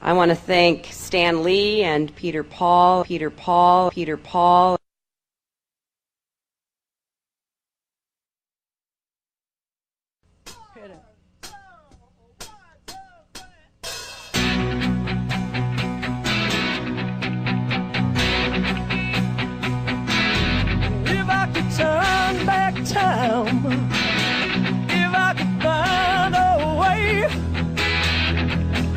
I want to thank Stan Lee and Peter Paul. If I could turn back time, if I could find a way,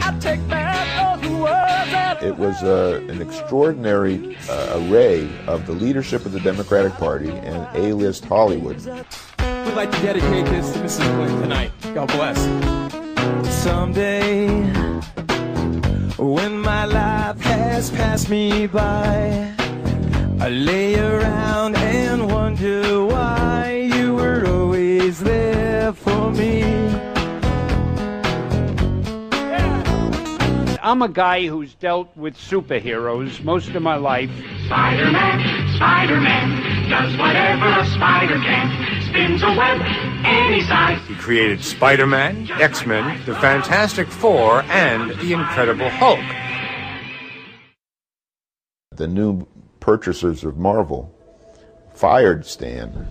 I'd take back those words that it was an extraordinary array of the leadership of the Democratic Party and A-list Hollywood. We'd like to dedicate this to Mrs. Clinton tonight. God bless. someday, when my life has passed me by, I lay around and wonder why you were always there for me. I'm a guy who's dealt with superheroes most of my life. Spider-Man does whatever a spider can, spins a web any size. He created Spider-Man, X-Men, the Fantastic Four, and the Incredible Hulk. The new purchasers of Marvel fired Stan.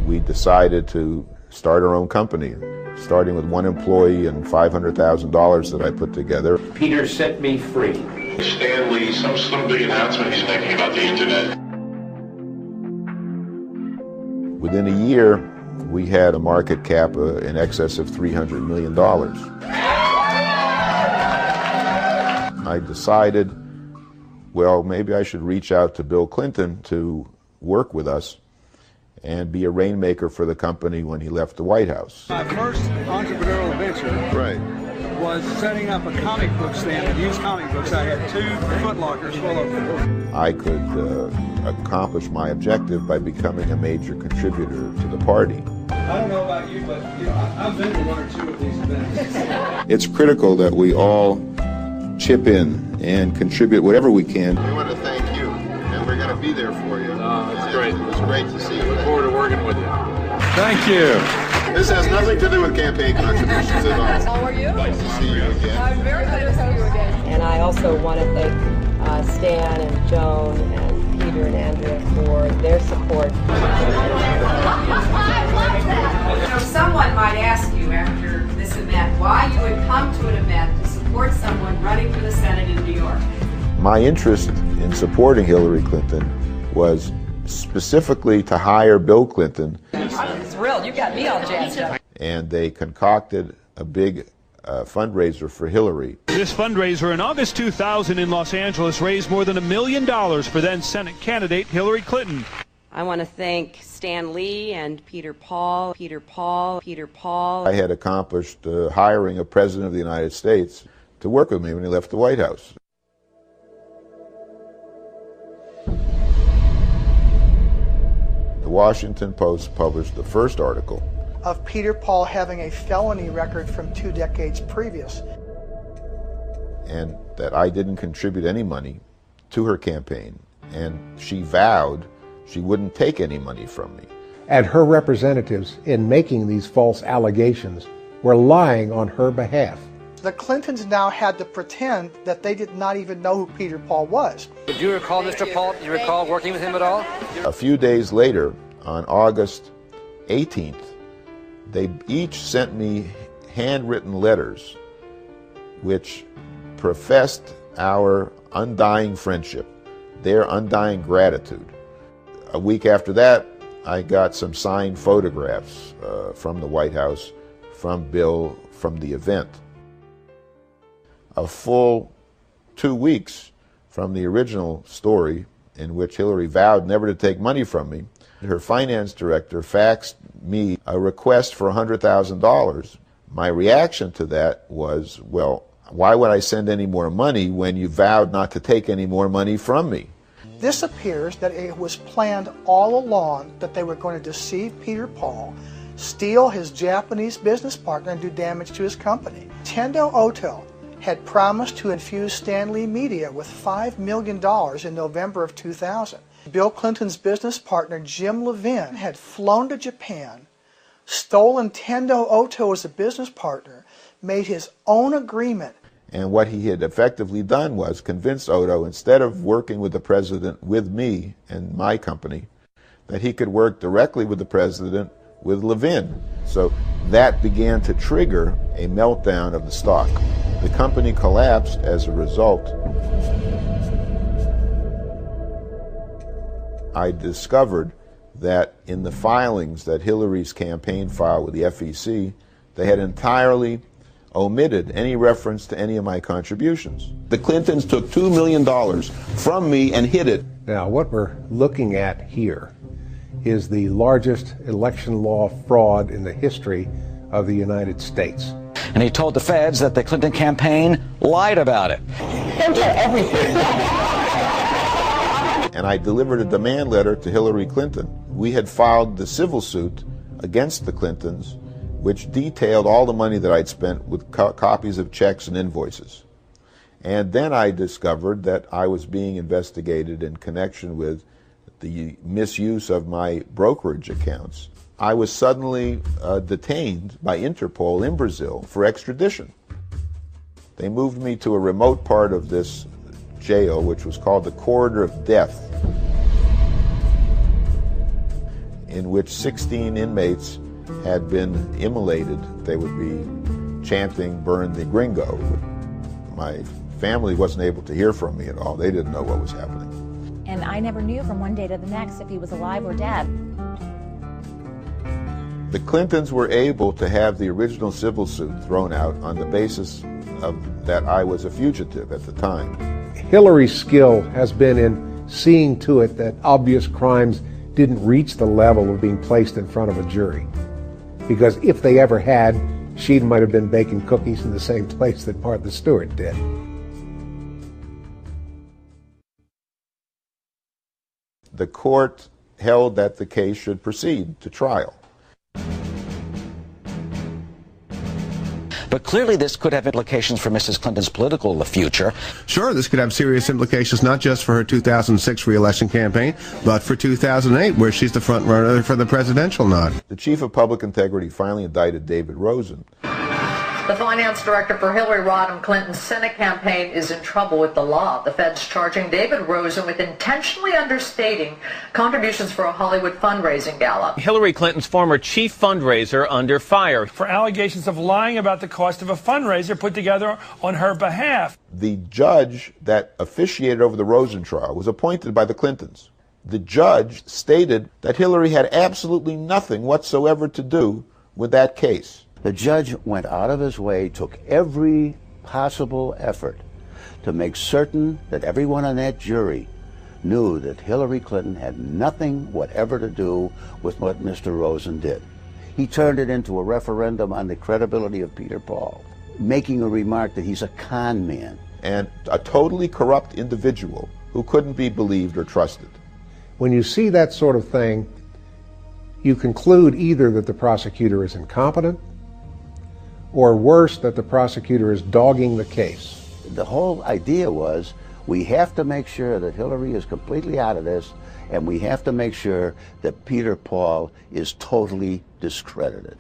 We decided to start our own company, starting with one employee and $500,000 that I put together. Peter set me free. Stan Lee, some big announcement he's making about the internet. Within a year, we had a market cap in excess of $300 million. I decided, well, maybe I should reach out to Bill Clinton to work with us and be a rainmaker for the company when he left the White House. My first entrepreneurial venture was setting up a comic book stand of used comic books. I had 2 Foot Lockers full of them. I could accomplish my objective by becoming a major contributor to the party. I don't know about you, but I've been to 1 or 2 of these events. It's critical that we all chip in and contribute whatever we can. We want to thank you, and we're going to be there for you. That's great. It was great to see you. Look forward to working with you. Thank you. This has nothing to do with campaign contributions at all. How are you? Nice to see you again. I'm very glad to see you again. And I also want to thank Stan and Joan and Peter and Andrea for their support. You know, someone might ask you after this event why you would come to an event to support someone running for the Senate in New York. My interest in supporting Hillary Clinton was specifically to hire Bill Clinton. I'm thrilled. You got me all jazzed up. And they concocted a big fundraiser for Hillary. This fundraiser in August 2000 in Los Angeles raised more than $1 million for then Senate candidate Hillary Clinton. I want to thank Stan Lee and Peter Paul. I had accomplished hiring a president of the United States to work with me when he left the White House. The Washington Post published the first article of Peter Paul having a felony record from 2 decades previous. And that I didn't contribute any money to her campaign. And she vowed she wouldn't take any money from me. And her representatives, in making these false allegations, were lying on her behalf. The Clintons now had to pretend that they did not even know who Peter Paul was. Do you recall Mr. Paul? Do you recall working with him at all? A few days later, on August 18th, they each sent me handwritten letters which professed our undying friendship, their undying gratitude. A week after that, I got some signed photographs from the White House, from Bill, from the event. A full 2 weeks from the original story in which Hillary vowed never to take money from me, her finance director faxed me a request for $100,000. My reaction to that was, well, why would I send any more money when you vowed not to take any more money from me? This appears that it was planned all along that they were going to deceive Peter Paul, steal his Japanese business partner, and do damage to his company. Tendo Oto had promised to infuse Stan Lee Media with $5 million in November of 2000. Bill Clinton's business partner, Jim Levin, had flown to Japan, stolen Tendo Oto as a business partner, made his own agreement. And what he had effectively done was convince Odo, instead of working with the president with me and my company, that he could work directly with the president with Levin. So that began to trigger a meltdown of the stock. The company collapsed as a result. I discovered that in the filings that Hillary's campaign filed with the FEC, they had entirely omitted any reference to any of my contributions. The Clintons took $2 million from me and hid it. Now, what we're looking at here is the largest election law fraud in the history of the United States. And he told the feds that the Clinton campaign lied about it. Everything. And I delivered a demand letter to Hillary Clinton. We had filed the civil suit against the Clintons, which detailed all the money that I'd spent with copies of checks and invoices. And then I discovered that I was being investigated in connection with the misuse of my brokerage accounts. I was suddenly detained by Interpol in Brazil for extradition. They moved me to a remote part of this jail, which was called the Corridor of Death, in which 16 inmates had been immolated. They would be chanting, "Burn the gringo." My family wasn't able to hear from me at all. They didn't know what was happening. And I never knew from one day to the next if he was alive or dead. The Clintons were able to have the original civil suit thrown out on the basis of that I was a fugitive at the time. Hillary's skill has been in seeing to it that obvious crimes didn't reach the level of being placed in front of a jury. Because if they ever had, she might have been baking cookies in the same place that Martha Stewart did. The court held that the case should proceed to trial. But clearly this could have implications for Mrs. Clinton's political future. Sure, this could have serious implications not just for her 2006 re-election campaign, but for 2008, where she's the front runner for the presidential nod. The chief of public integrity finally indicted David Rosen. The finance director for Hillary Rodham Clinton's Senate campaign is in trouble with the law. The feds charging David Rosen with intentionally understating contributions for a Hollywood fundraising gala. Hillary Clinton's former chief fundraiser under fire for allegations of lying about the cost of a fundraiser put together on her behalf. The judge that officiated over the Rosen trial was appointed by the Clintons. The judge stated that Hillary had absolutely nothing whatsoever to do with that case. The judge went out of his way, took every possible effort to make certain that everyone on that jury knew that Hillary Clinton had nothing whatever to do with what Mr. Rosen did. He turned it into a referendum on the credibility of Peter Paul, making a remark that he's a con man. And a totally corrupt individual who couldn't be believed or trusted. When you see that sort of thing, you conclude either that the prosecutor is incompetent, or worse, that the prosecutor is dogging the case. The whole idea was, we have to make sure that Hillary is completely out of this, and we have to make sure that Peter Paul is totally discredited.